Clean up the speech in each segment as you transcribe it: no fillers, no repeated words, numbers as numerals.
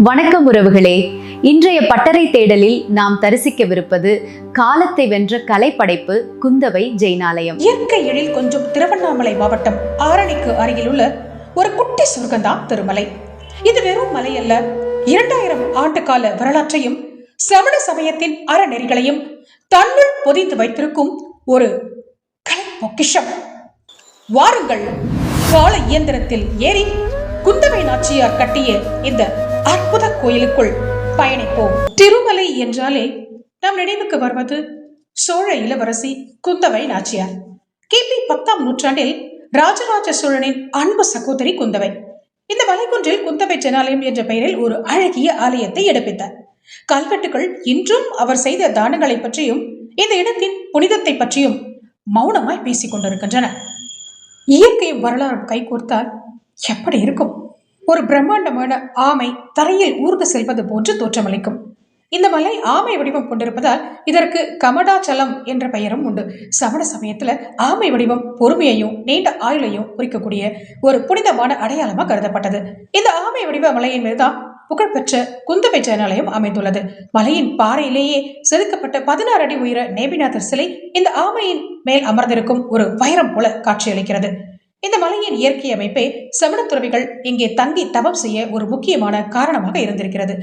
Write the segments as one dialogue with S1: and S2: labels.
S1: வணக்கம் உறவுகளே. இன்றைய பட்டறை தேடலில் நாம் தரிசிக்கவிருப்பது காலத்தை வென்ற கலைப்படைப்பு குந்தவை ஜெயினாலயம்.
S2: இயற்கை எழில் கொஞ்சம் திருவண்ணாமலை மாவட்டம் ஆரணிக்கு அருகில் உள்ள ஒரு குட்டி சொர்க்கம்தான் திருமலை. இது வெறும் மலை அல்ல, 2000 ஆண்டு கால வரலாற்றையும் சமண சமயத்தின் அறநெறிகளையும் தன்னுள் பொதிந்து வைத்திருக்கும் ஒரு கலை பொக்கிஷம். வாருங்கள், கால இயந்திரத்தில் ஏறி குந்தவை நாச்சியார் கட்டிய இந்த அற்புத கோயிலுக்குள் பயணிப்போம். திருமலை என்றாலே நம் நினைவுக்கு வருவது சோழ இளவரசி குந்தவை நாச்சியார். கிபி 10ஆம் நூற்றாண்டில் ராஜராஜ சோழனின் அன்பு சகோதரி குந்தவை இந்த மலைக்குன்றில் குந்தவை ஜெயினாலயம் என்ற பெயரில் ஒரு அழகிய ஆலயத்தை எடுப்பித்தார். கல்வெட்டுகள் இன்றும் அவர் செய்த தானங்களை பற்றியும் இந்த இடத்தின் புனிதத்தை பற்றியும் மௌனமாய் பேசிக் கொண்டிருக்கின்றன. இயற்கையும் வரலாறும் கைகோர்த்தால் எப்படி இருக்கும்? ஒரு பிரம்மாண்டமான ஆமை தரையில் ஊர்ந்து செல்வது போன்று தோற்றமளிக்கும். இந்த மலை ஆமை வடிவம் கொண்டிருப்பதால் இதற்கு கமடாச்சலம் என்ற பெயரும் உண்டு. சமண சமயத்துல ஆமை வடிவம் பொறுமையையும் நீண்ட ஆயுளையும் குறிக்கக்கூடிய ஒரு புனிதமான அடையாளமாக கருதப்பட்டது. இந்த ஆமை வடிவ மலையின் மீதுதான் புகழ்பெற்ற குந்தவை ஜெயினாலயம் அமைந்துள்ளது. மலையின் பாறையிலேயே செதுக்கப்பட்ட 16 அடி உயர நேமிநாதர் சிலை இந்த ஆமையின் மேல் அமர்ந்திருக்கும் ஒரு வைரம் போல காட்சியளிக்கிறது. இந்த மலையின் இயற்கை அமைப்பே சமண துறவிகள் இங்கே தங்கி தவம் செய்ய ஒரு முக்கியமான காரணமாக இருந்திருக்கிறது.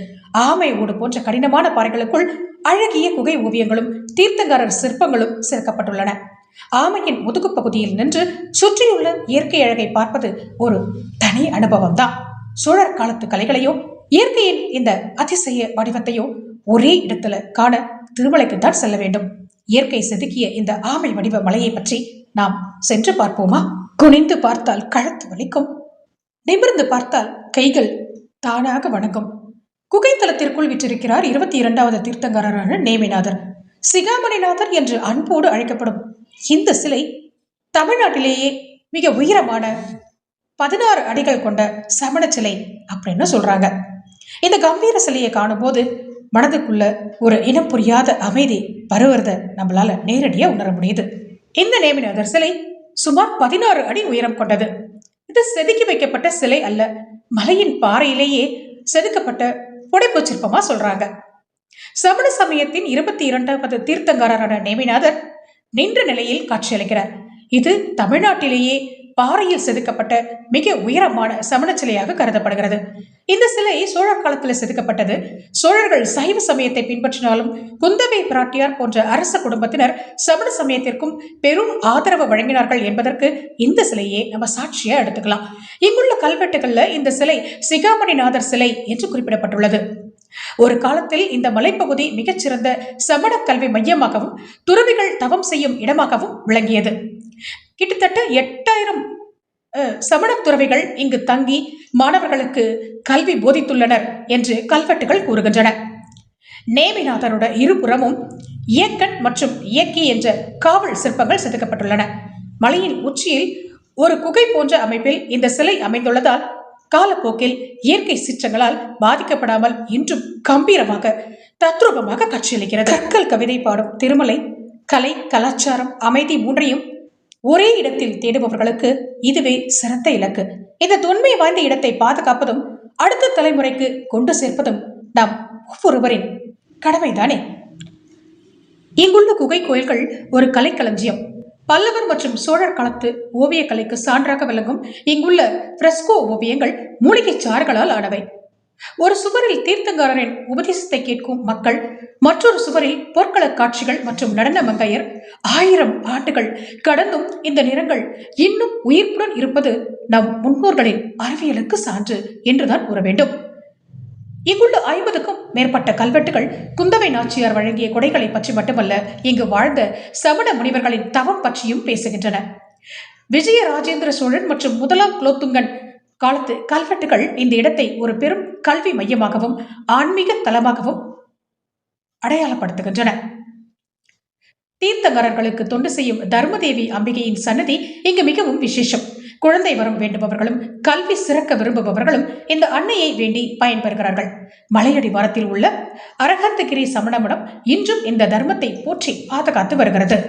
S2: ஆமை ஓடு போன்ற கடினமான பாறைகளுக்குள் அழகிய குகை ஓவியங்களும் தீர்த்தங்காரர் சிற்பங்களும் சேர்க்கப்பட்டுள்ளன. ஆமையின் முதுகு பகுதியில் நின்று சுற்றியுள்ள இயற்கை அழகை பார்ப்பது ஒரு தனி அனுபவம் தான். சோழர் காலத்து கலைகளையும் இயற்கையின் இந்த அதிசய வடிவத்தையும் ஒரே இடத்துல காண திருமலைக்குத்தான் செல்ல வேண்டும். இயற்கை செதுக்கிய இந்த ஆமை வடிவ மலையை பற்றி நாம் சென்று பார்ப்போமா? குனிந்து பார்த்தால் கழுத்து வலிக்கும், நிமிர்ந்து பார்த்தால் கைகள் தானாக வணங்கும். குகைத்தலத்திற்குள் விற்றிருக்கிறார் 22வது தீர்த்தங்காரரான நேமிநாதர். சிகாமணிநாதர் என்று அன்போடு அழைக்கப்படும் இந்த சிலை தமிழ்நாட்டிலேயே மிக உயரமான 16 அடிகள் கொண்ட சமண சிலை அப்படின்னு சொல்றாங்க. இந்த கம்பீர சிலையை காணும் போது மனதுக்குள்ள ஒரு இனம் புரியாத அமைதி வருவதை நம்மளால நேரடியா உணர முடியுது. இந்த நேமிநாதர் சிலை சுமார் 16 அடி உயரம் கொண்டது. இது செதுக்கி வைக்கப்பட்ட சிலை அல்ல, மலையின் பாறையிலேயே செதுக்கப்பட்ட புடைப்பு சிற்பமா சொல்றாங்க. சமண சமயத்தின் 22வது தீர்த்தங்காரரான நேமிநாதர் நின்ற நிலையில் காட்சியளிக்கிறார். இது தமிழ்நாட்டிலேயே பாறையில் செதுக்கப்பட்ட மிக உயரமான சமண சிலையாக கருதப்படுகிறது. இந்த சிலை சோழர் காலத்தில் செதுக்கப்பட்டது. சோழர்கள் சைவ சமயத்தை பின்பற்றினாலும் குந்தவை பிராட்டியார் போன்ற அரச குடும்பத்தினர் சமண சமயத்திற்கும் பெரும் ஆதரவு வழங்கினார்கள் என்பதற்கு இந்த சிலையே நம்ம சாட்சியா எடுத்துக்கலாம். இங்குள்ள கல்வெட்டுகள்ல இந்த சிலை சிகாமணிநாதர் சிலை என்று குறிப்பிடப்பட்டுள்ளது. ஒரு காலத்தில் இந்த மலைப்பகுதி மிகச்சிறந்த சமண கல்வி மையமாகவும் துறவிகள் தவம் செய்யும் இடமாகவும் விளங்கியது. கிட்டத்தட்ட 8000 சமண துறவிகள் இங்கு தங்கி மாணவர்களுக்கு கல்வி போதித்துள்ளனர் என்று கல்வெட்டுகள் கூறுகின்றன. நேமிநாதரோட இருபுறமும் இயக்கன் மற்றும் இயக்கி என்ற காவல் சிற்பங்கள் செதுக்கப்பட்டுள்ளன. மலையின் உச்சியில் ஒரு குகை போன்ற அமைப்பில் இந்த சிலை அமைந்துள்ளதால் காலப்போக்கில் இயற்கை சீற்றங்களால் பாதிக்கப்படாமல் இன்றும் கம்பீரமாக தத்ரூபமாக காட்சியளிக்கிறது. கற்கள் கவிதை பாடும் திருமலை கலை, கலாச்சாரம், அமைதி மூன்றையும் ஒரே இடத்தில் தேடுபவர்களுக்கு இதுவே சிறந்த இலக்கு. இந்த தொன்மை வாய்ந்த இடத்தை பாதுகாப்பதும் அடுத்த தலைமுறைக்கு கொண்டு சேர்ப்பதும் நாம் ஒவ்வொருவரின் கடமைதானே. இங்குள்ள குகை கோயில்கள் ஒரு கலைக்களஞ்சியம். பல்லவர் மற்றும் சோழர் காலத்து ஓவிய கலைக்கு சான்றாக விளங்கும் இங்குள்ள பிரெஸ்கோ ஓவியங்கள் மூலிகை சாறுகளால் ஆனவை. ஒரு சுவரில் தீர்த்தங்காரரின் உபதேசத்தை கேட்கும் மக்கள், மற்றொரு சுவரில் போர்க்கள காட்சிகள் மற்றும் நடன மங்கையர். 1000 ஆண்டுகள் கடந்தும் இந்த நிறங்கள் இன்னும் உயிர்ப்புடன் இருப்பது நம் முன்னோர்களின் அறிவியலுக்கு சான்று என்றுதான் கூற வேண்டும். இங்குள்ள 50க்கும் மேற்பட்ட கல்வெட்டுகள் குந்தவை நாச்சியார் வழங்கிய கொடைகளை பற்றி மட்டுமல்ல, இங்கு வாழ்ந்த சமண முனிவர்களின் தவம் பற்றியும் பேசுகின்றன. விஜய ராஜேந்திர சோழன் மற்றும் 1ஆம் குலோத்துங்கன் காலத்து கல்வெட்டுகள் இந்த இடத்தை ஒரு பெரும் கல்வி மையமாகவும் ஆன்மீக தலமாகவும் அடையாளப்படுத்துகின்றன. தீர்த்தங்கரர்களுக்கு தொண்டு செய்யும் தர்மதேவி அம்பிகையின் சன்னதி இங்கு மிகவும் விசேஷம். குழந்தை வரம் வேண்டுபவர்களும் கல்வி சிறக்க விரும்புபவர்களும் இந்த அன்னையை வேண்டி பயன்பெறுகிறார்கள். மலையடிவாரத்தில் உள்ள அரகத்தகிரி சமண மடம் இன்றும் இந்த தர்மத்தை போற்றி பாதுகாத்து வருகிறது.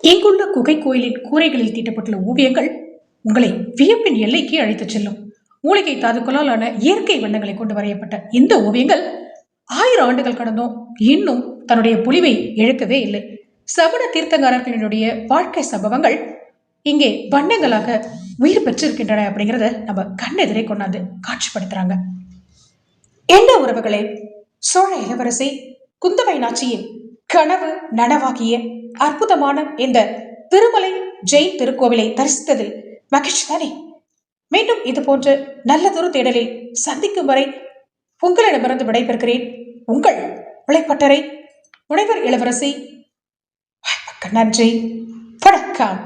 S2: இங்குள்ள குகை கோயிலின் கூரைகளில் தீட்டப்பட்டுள்ள ஓவியங்கள் உங்களை வியப்பின் எல்லைக்கு அழைத்துச் செல்லும். மூலிகை தாதுக்களாலான இயற்கை வண்ணங்களை கொண்டு வரையப்பட்ட இந்த ஓவியங்கள் 1000 ஆண்டுகள் கடந்தும் இன்னும் தன்னுடைய பொலிவை இழக்கவே இல்லை. சமண தீர்த்தங்காரர்களினுடைய வாழ்க்கை சம்பவங்கள் இங்கே வண்ணங்களாக உயிர் பெற்றிருக்கின்றன அப்படிங்கிறத நம்ம கண்ணெதிரே கொண்டாந்து காட்சிப்படுத்துறாங்க. என்ன உறவுகளே, சோழ இளவரசி குந்தவை நாச்சியின் கனவு நனவாகிய அற்புதமான இந்த திருமலை ஜெயின் திருக்கோவிலை தரிசித்ததில் மகிழ்ச்சி தானே? மீண்டும் இது போன்ற நல்லதொரு தேடலில் சந்திக்கும் வரை உங்களிடமிருந்து விடைபெறுகிறேன். உங்கள் விளைப்பட்டறை முனைவர் இளவரசி. நன்றி, வணக்கம்.